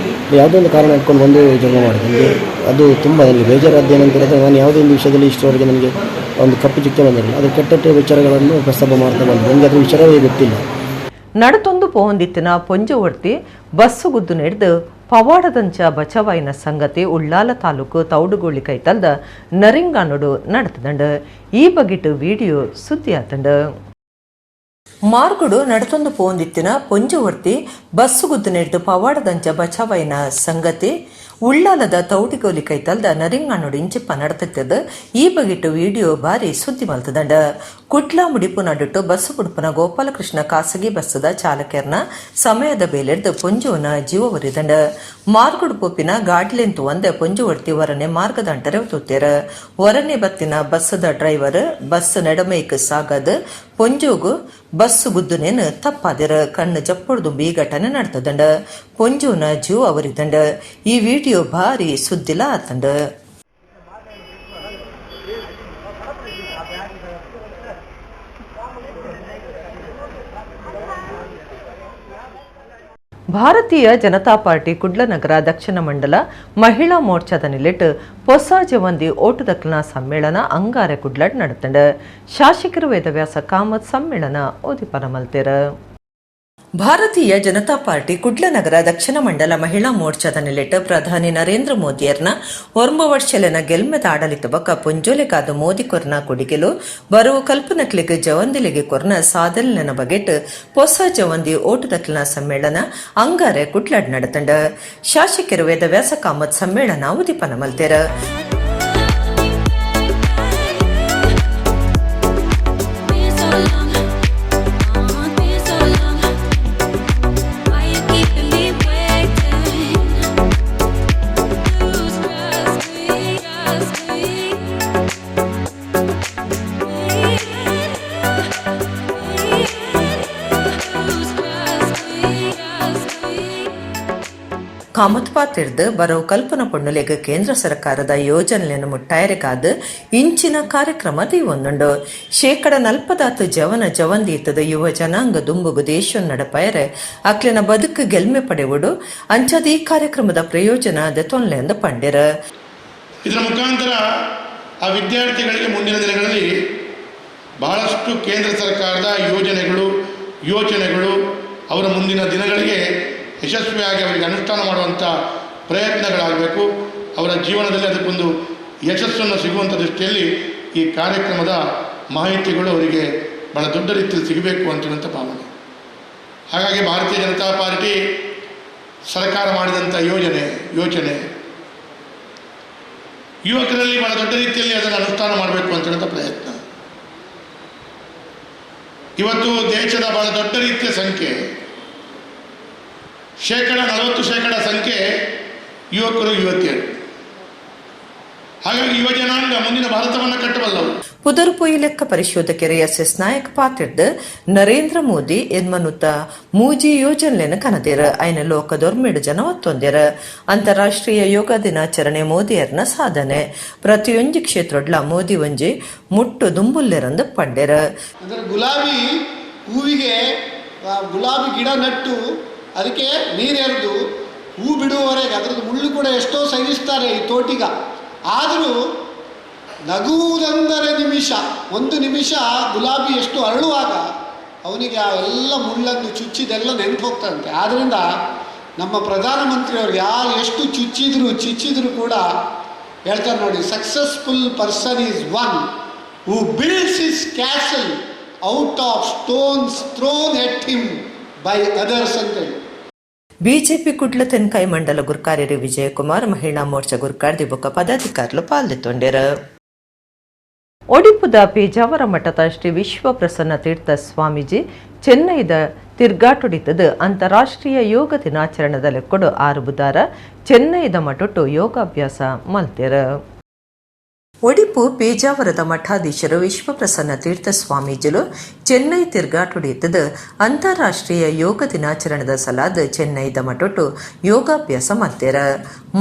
Speaker 6: ಯಾವುದೋ ಒಂದು ಕಾರಣ ಇಟ್ಕೊಂಡು ಬಂದು ಜಗಳ ಮಾಡಿದೆ. ನನಗೆ ಅದು ತುಂಬ ನನಗೆ ಬೇಜಾರಾದ್ದು ಏನಂತೇಳಿದ್ರೆ ನಾನು ಯಾವುದೇ ಒಂದು ವಿಷಯದಲ್ಲಿ ಇಷ್ಟವರೆಗೆ ನನಗೆ ಒಂದು ಕಪ್ಪು ಚಿಕ್ಕೆ ಬಂದಿರಲಿಲ್ಲ. ಅದು ಕೆಟ್ಟ ವಿಚಾರಗಳನ್ನು ಪ್ರಸ್ತಾಪ ಮಾಡ್ತಾ ಬಂದು ನನಗೆ ಅದ್ರ ವಿಚಾರವೇ ಗೊತ್ತಿಲ್ಲ.
Speaker 1: ನಡತೊಂದು ಪೋಂದಿತ್ತಿನ ಪೊಂಜವರ್ತಿ ಬಸ್ಸು ಗುದ್ದು ನೆಡ್ದು ಪವಾಡದಂಚ ಬಚವಾಯಿನ ಸಂಗತಿ ಉಳ್ಳಾಲ ತಾಲೂಕು ತೌಡುಗೋಳಿ ಕೈತಲ್ದ ನರಿಂಗಾನೋಡು ನಡೆತದಂಡ. ಈ ಬಗೆಟ್ ವಿಡಿಯೋ ಸುದ್ದಿ ಆತಂಡ. ಮಾರ್ಗುಡು ನಡತೊಂದು ಪೋಂದಿತ್ತಿನ ಪೊಂಜವರ್ತಿ ಬಸ್ಸು ಗುದ್ದು ನೆಡ್ದು ಪವಾಡದಂಚ ಬಚವಾಯಿನ ಸಂಗತಿ ಉಳ್ಳಾಲದ ತೌಟಿಗೋಲಿ ಕೈತಲ್ದ ನರಿಂಗಾನೋಡು ಇಂಚಿಪ್ಪ ನಡತದ. ಈ ಬಗೆಟ್ ವಿಡಿಯೋ ಬಾರಿ ಸುದ್ದಿ ಮಲ್ತದಂಡ. ಕುಡ್ಲಾ ಮುಡಿಪು ನಡುಟ್ಟು ಬಸ್ಸು ಕುಡುಪನ ಗೋಪಾಲಕೃಷ್ಣ ಖಾಸಗಿ ಬಸ್ಸದ ಚಾಲಕರ್ನ ಸಮಯದ ಬೇಲೆಡ್ದು ಪೊಂಜುವನ ಜೀವವರಿದಂಡ. ಮಾರ್ಗುಡು ಪೋಪಿನ ಗಾಡಿಲೆಂತು ಒಂದೇ ಪೊಂಜುವರ್ತಿ ಹೊರನೆ ಮಾರ್ಗದಂಟರೆ ತೂತೇರ. ಹೊರನೆ ಬತ್ತಿನ ಬಸ್ಸದ ಡ್ರೈವರ್ ಬಸ್ ನಡಮೈಕ್ ಸಾಗದ ಪೊಂಜುಗು ಬಸ್ಸು ಗುದ್ದುನೇನು ತಪ್ಪಾದಿರ. ಕಣ್ಣು ಜಪ್ಪೊಡ್ದು ಈ ಘಟನೆ ನಡ್ತದಂಡ. ಪೊಂಜುವನ ಜೀವ ಅವರಿದಂಡ. ಈ ವಿಡಿಯೋ ಭಾರಿ ಸುದ್ದಿಲ ಆತಂಡ. ಭಾರತೀಯ ಜನತಾ ಪಾರ್ಟಿ ಕುಡ್ಲನಗರ ದಕ್ಷಿಣ ಮಂಡಲ ಮಹಿಳಾ ಮೋರ್ಚಾದ ನಿಲೆಟ್ ಹೊಸ ಜವಂದಿ ಓಟುದಕ್ಲನ ಸಮ್ಮೇಳನ ಅಂಗಾರೆ ಕುಡ್ಲಡ್ ನಡೆತಂಡ. ಶಾಸಕರು ವೇದವ್ಯಾಸ ಕಾಮತ್ ಸಮ್ಮೇಳನ ಓದಿಪನ ಮಲ್ತೇರ. ಭಾರತೀಯ ಜನತಾ ಪಾರ್ಟಿ ಕುಡ್ಲನಗರ ದಕ್ಷಿಣ ಮಂಡಲ ಮಹಿಳಾ ಮೋರ್ಚಾದ ನಿಲೆಟ್ ಪ್ರಧಾನಿ ನರೇಂದ್ರ ಮೋದಿಯರ್ನ ವರ್ಷಲೆನ ಗೆಲ್ಮೆದ ಆಡಳಿತ ಬೊಕ್ಕ ಪೊಂಜೋಲೆಗಾದ ಮೋದಿ ಕೊರ್ನ ಕೊಡಿಗೆಲು ಬರುವ ಕಲ್ಪನಕ್ಲಿಗೆ ಜವಂದಿಲಿಗೆ ಕೊರ್ನ ಸಾಧನೆನ ಬಗೆಟ್ ಹೊಸ ಜವಂದಿ ಓಟುದಕ್ಲನ ಸಮ್ಮೇಳನ ಅಂಗಾರೆ ಕುಡ್ಲಡ್ ನಡೆತಂಡ. ಶಾಸಕರು ವೇದವ್ಯಾಸ ಕಾಮತ್ ಸಮ್ಮೇಳನ ಉದಿಪನ ಮಲ್ತೇರ. ಕಾಮತ್ಪಾತಿರ್ದು ಬರೋ ಕಲ್ಪನಾ ಪೊಣ್ಣುಲೆಗ್ ಕೇಂದ್ರ ಸರ್ಕಾರದ ಯೋಜನೆಯನ್ನು ಮುಟ್ಟಾಯರಿಗಾದ ಇಂಚಿನ ಕಾರ್ಯಕ್ರಮ ದೀವೊಂದುಂಡು. 40% ಜವನ ಜವಂದೀತದ ಯುವ ಜನಾಂಗ ದುಂಬುಗು ದೇಶ ನಡಪಾಯರೆ ಅಕ್ಲಿನ ಬದುಕು ಗೆಲ್ಮೆ ಪಡೆಯುವುದು ಅಂಚದ ಈ ಕಾರ್ಯಕ್ರಮದ ಪ್ರಯೋಜನ ದೆತೊನ್ಲೆ ಎಂದು ಪಂಡಿರ.
Speaker 7: ಇದರ ಮುಖಾಂತರ ಆ ವಿದ್ಯಾರ್ಥಿಗಳಿಗೆ ಮುಂದಿನ ದಿನಗಳಲ್ಲಿ ಬಹಳಷ್ಟು ಕೇಂದ್ರ ಸರ್ಕಾರದ ಯೋಜನೆಗಳು ಅವರ ಮುಂದಿನ ದಿನಗಳಿಗೆ ಯಶಸ್ವಿಯಾಗಿ ಅವರಿಗೆ ಅನುಷ್ಠಾನ ಮಾಡುವಂಥ ಪ್ರಯತ್ನಗಳಾಗಬೇಕು. ಅವರ ಜೀವನದಲ್ಲಿ ಅದಕ್ಕೊಂದು ಯಶಸ್ಸನ್ನು ಸಿಗುವಂಥ ದೃಷ್ಟಿಯಲ್ಲಿ ಈ ಕಾರ್ಯಕ್ರಮದ ಮಾಹಿತಿಗಳು ಅವರಿಗೆ ಬಹಳ ದೊಡ್ಡ ರೀತಿಯಲ್ಲಿ ಸಿಗಬೇಕು ಅಂತೇಳುವಂಥ ಭಾವನೆ. ಹಾಗಾಗಿ ಭಾರತೀಯ ಜನತಾ ಪಾರ್ಟಿ ಸರ್ಕಾರ ಮಾಡಿದಂಥ ಯೋಚನೆ ಯುವಕರಲ್ಲಿ ಬಹಳ ದೊಡ್ಡ ರೀತಿಯಲ್ಲಿ ಅದನ್ನು ಅನುಷ್ಠಾನ ಮಾಡಬೇಕು ಅಂತೇಳುವಂಥ ಪ್ರಯತ್ನ. ಇವತ್ತು ದೇಶದ ಬಹಳ ದೊಡ್ಡ ರೀತಿಯ ಸಂಖ್ಯೆ 40% ಸಂಖ್ಯೆ ಯುವಕರು ಯುವತಿಯರು. ಹಾಗಾಗಿ ಯುವ ಜನಾಂಗ ಮುಂದಿನ ಭಾರತವನ್ನು ಕಟ್ಟಬಲ್ಲವು.
Speaker 1: ಪುದರ್ಪೊಯಿ ಲೆಕ್ಕ ಪರಿಶೋಧಕರು ಎಸ್ ನಾಯಕ್ ಪಾತಿರ್ದು ನರೇಂದ್ರ ಮೋದಿ ಎನ್ಮನುತ್ತ ಮೂಜಿ ಯೋಜನೆಯನ್ನು ಕನದೇರ ಐನ ಲೋಕದೊರ್ಮೆಡು ಜನ ಒತ್ತೊಂದೇರ. ಅಂತಾರಾಷ್ಟ್ರೀಯ ಯೋಗ ದಿನಾಚರಣೆ ಮೋದಿಯರ್ನ ಸಾಧನೆ ಪ್ರತಿಯೊಂದು ಕ್ಷೇತ್ರಡ್ಲ ಮೋದಿ ಒಂಜಿ ಮುಟ್ಟು ದುಂಬುಲ್ಲೆರಂದು ಪಂಡೇರ.
Speaker 8: ಗುಲಾಬಿ ಹೂವಿಗೆ ಗುಲಾಬಿ ಗಿಡ ನಟ್ಟು ಅದಕ್ಕೆ ನೀರೆರೆದು ಹೂ ಬಿಡುವವರೆಗೆ ಅದರದ್ದು ಮುಳ್ಳು ಕೂಡ ಎಷ್ಟೋ ಸಹಿಸ್ತಾರೆ ಈ ತೋಟಿಗ. ಆದರೂ ನಗುವುದೆಂದರೆ ಒಂದು ನಿಮಿಷ ಗುಲಾಬಿ ಎಷ್ಟು ಅರಳುವಾಗ ಅವನಿಗೆ ಆ ಎಲ್ಲ ಮುಳ್ಳನ್ನು ಚುಚ್ಚಿದೆಲ್ಲ ನೆನಪು ಹೋಗ್ತಂತೆ. ಆದ್ದರಿಂದ ನಮ್ಮ ಪ್ರಧಾನಮಂತ್ರಿಯವರು ಯಾರು ಎಷ್ಟು ಚುಚ್ಚಿದ್ರು ಕೂಡ ಹೇಳ್ತಾರೆ ನೋಡಿ, successful person is one who builds his castle out of stones throne at him by others ಅಂತೇಳಿ.
Speaker 1: ಬಿಜೆಪಿ ಕುಡ್ಲ ತೆನ್ಕಾಯಿ ಮಂಡಲ ಗುರ್ಕಾರ್ಯರು ವಿಜಯಕುಮಾರ್, ಮಹಿಳಾ ಮೋರ್ಚಾ ಗುರ್ಕಾರ್ದಿ ಬೊಕ್ಕ ಪದಾಧಿಕಾರುలు ಪಾಲ್ಗೊಂಡಿರ. ಒಡಿಪುದ ಪೇಜಾವರ ಮಠದ ಶ್ರೀ ವಿಶ್ವ ಪ್ರಸನ್ನ ತೀರ್ಥ ಸ್ವಾಮೀಜಿ ಚೆನ್ನೈದ ತಿರ್ಗಾಟೊಡಿತದ ಅಂತಾರಾಷ್ಟ್ರೀಯ ಯೋಗ ದಿನಾಚರಣೆದ ಲೆಕ್ಕೊಡು 6 ಬುಧವಾರ ಚೆನ್ನೈದ ಮಠೊಟ್ಟು ಯೋಗಾಭ್ಯಾಸ ಮಲ್ತೆರ. ಒಡಿಪು ಪೇಜಾವರದ ಮಠಾಧೀಶರು ವಿಶ್ವಪ್ರಸನ್ನ ತೀರ್ಥ ಸ್ವಾಮೀಜಿಲು ಚೆನ್ನೈ ತಿರ್ಗಾಟೊಡಿಯತ್ತದ ಅಂತಾರಾಷ್ಟ್ರೀಯ ಯೋಗ ದಿನಾಚರಣೆದ ಸಲಾದ ಚೆನ್ನೈದ ಮಠೊಟ್ಟು ಯೋಗಾಭ್ಯಾಸ ಮಲ್ತೆರ.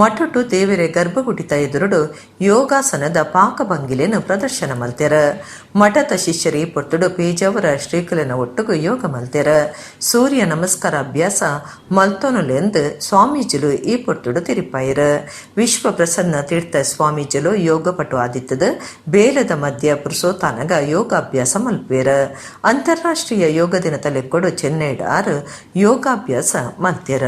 Speaker 1: ಮಠೊಟ್ಟು ದೇವರೆ ಗರ್ಭಗುಡಿತ ಎದುರುಡು ಯೋಗಾಸನದ ಪಾಕಭಂಗಿಲೆನು ಪ್ರದರ್ಶನ ಮಲ್ತೆರ. ಮಠದ ಶಿಷ್ಯರು ಈ ಪೊರ್ತುಡು ಪೇಜಾವರ ಶ್ರೀಕುಲನ ಒಟ್ಟುಗು ಯೋಗ ಮಲ್ತೆರ. ಸೂರ್ಯ ನಮಸ್ಕಾರ ಅಭ್ಯಾಸ ಮಲ್ತೊನುಲೆಂದು ಸ್ವಾಮೀಜಿಲು ಈ ಪೊರ್ತುಡು ತಿರಿಪಾಯಿರ. ವಿಶ್ವ ಪ್ರಸನ್ನ ತೀರ್ಥ ಸ್ವಾಮೀಜಿಲು ಯೋಗಪಟು ಆದಿತ್ತದ ಬೇಲದ ಮಧ್ಯ ಪುರುಸೋತಾನಗ ಯೋಗಾಭ್ಯಾಸ ಮಲ್ಪೇರ. ಅಂತಾರಾಷ್ಟ್ರೀಯ ಯೋಗ ದಿನದ ಲೆಕ್ಕೊಡು ಚೆನ್ನೈಡ್ 6 ಯೋಗಾಭ್ಯಾಸ ಮಲ್ತೆರ.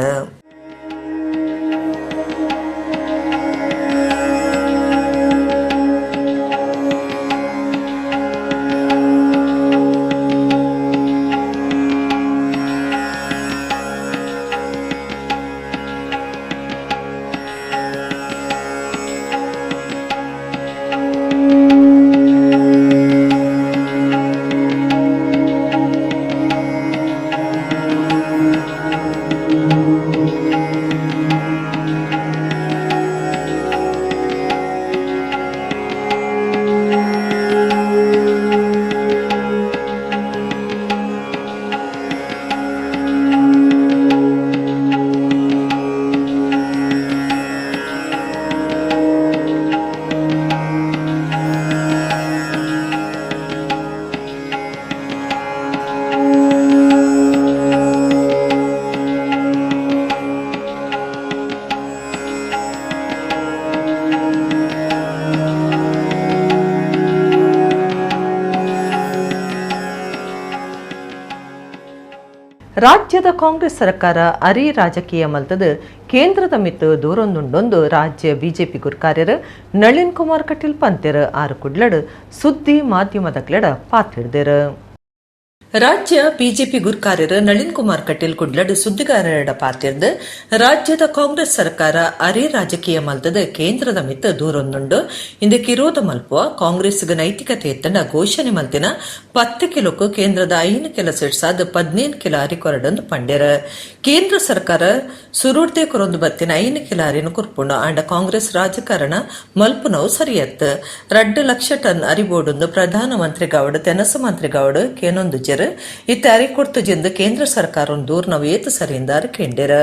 Speaker 1: ರಾಜ್ಯದ ಕಾಂಗ್ರೆಸ್ ಸರ್ಕಾರ ಅರಿ ರಾಜಕೀಯ ಮಲ್ತದ ಕೇಂದ್ರದ ಮಿತ್ತು ದೂರೊಂದುಂಡೊಂದು ರಾಜ್ಯ ಬಿಜೆಪಿ ಗುರ್ಕಾರ್ಯರು ನಳಿನ್ ಕುಮಾರ್ ಕಟೀಲ್ ಪಂತೆರ್ 6 ಕುಡ್ಲಡ್ ಸುದ್ದಿ ಮಾಧ್ಯಮದ ಕ್ಲಡ ಪಾತಿಡ್ದೇರು. ರಾಜ್ಯ ಬಿಜೆಪಿ ಗುರ್ಕಾರ್ಯರು ನಳಿನ್ ಕುಮಾರ್ ಕಟೀಲ್ ಕುಡ್ಲಡ್ ಸುದ್ದಿಗಾರರ ಪಾತಿರ್ದು ರಾಜ್ಯದ ಕಾಂಗ್ರೆಸ್ ಸರ್ಕಾರ ಅರೆ ರಾಜಕೀಯ ಮಲ್ತದ ಕೇಂದ್ರದ ಮಿತ್ತ ದೂರೊಂದುಂಡು ಇಂದಕ್ಕೆ ವಿರೋಧ ಮಲ್ಪುವ ಕಾಂಗ್ರೆಸ್ಗೆ ನೈತಿಕತೆ ಎತ್ತಂಡ ಘೋಷಣೆ ಮಲ್ತಿನ 10 ಕಿಲೋಕ್ಕೂ ಕೇಂದ್ರದ 5 ಕೆಲ ಸಿಡ್ಸಾದ 15 ಕಿಲ ಅರಿಕೊರಡೊಂದು ಪಂಡ್ಯರ. ಕೇಂದ್ರ ಸರ್ಕಾರ ಸುರುಡ್ದೆ ಕೊರೊಂದು ಬತ್ತಿನ 5 ಕಿಲ ಅರಿನ ಕುರ್ಪುಂಡು ಆಂಡ ಕಾಂಗ್ರೆಸ್ ರಾಜಕಾರಣ ಮಲ್ಪುನವು ಸರಿಯತ್ 2 ಲಕ್ಷ ಟನ್ ಅರಿಬೋಡೊಂದು ಪ್ರಧಾನಮಂತ್ರಿ ಗೌಡ ತೆನಸು ಮಂತ್ರಿ ಗೌಡ ಕೇನೊಂದು ಜರ ಕೊಡ್ತಿರು ಇತ್ತ ಅರಿ ಕೊಡ್ತುಜೆಂದು ಕೇಂದ್ರ ಸರ್ಕಾರ ದೂರ್ನವು ಏತು ಸರಿಯಿಂದ ಅರಿಕೆಂಡಿರ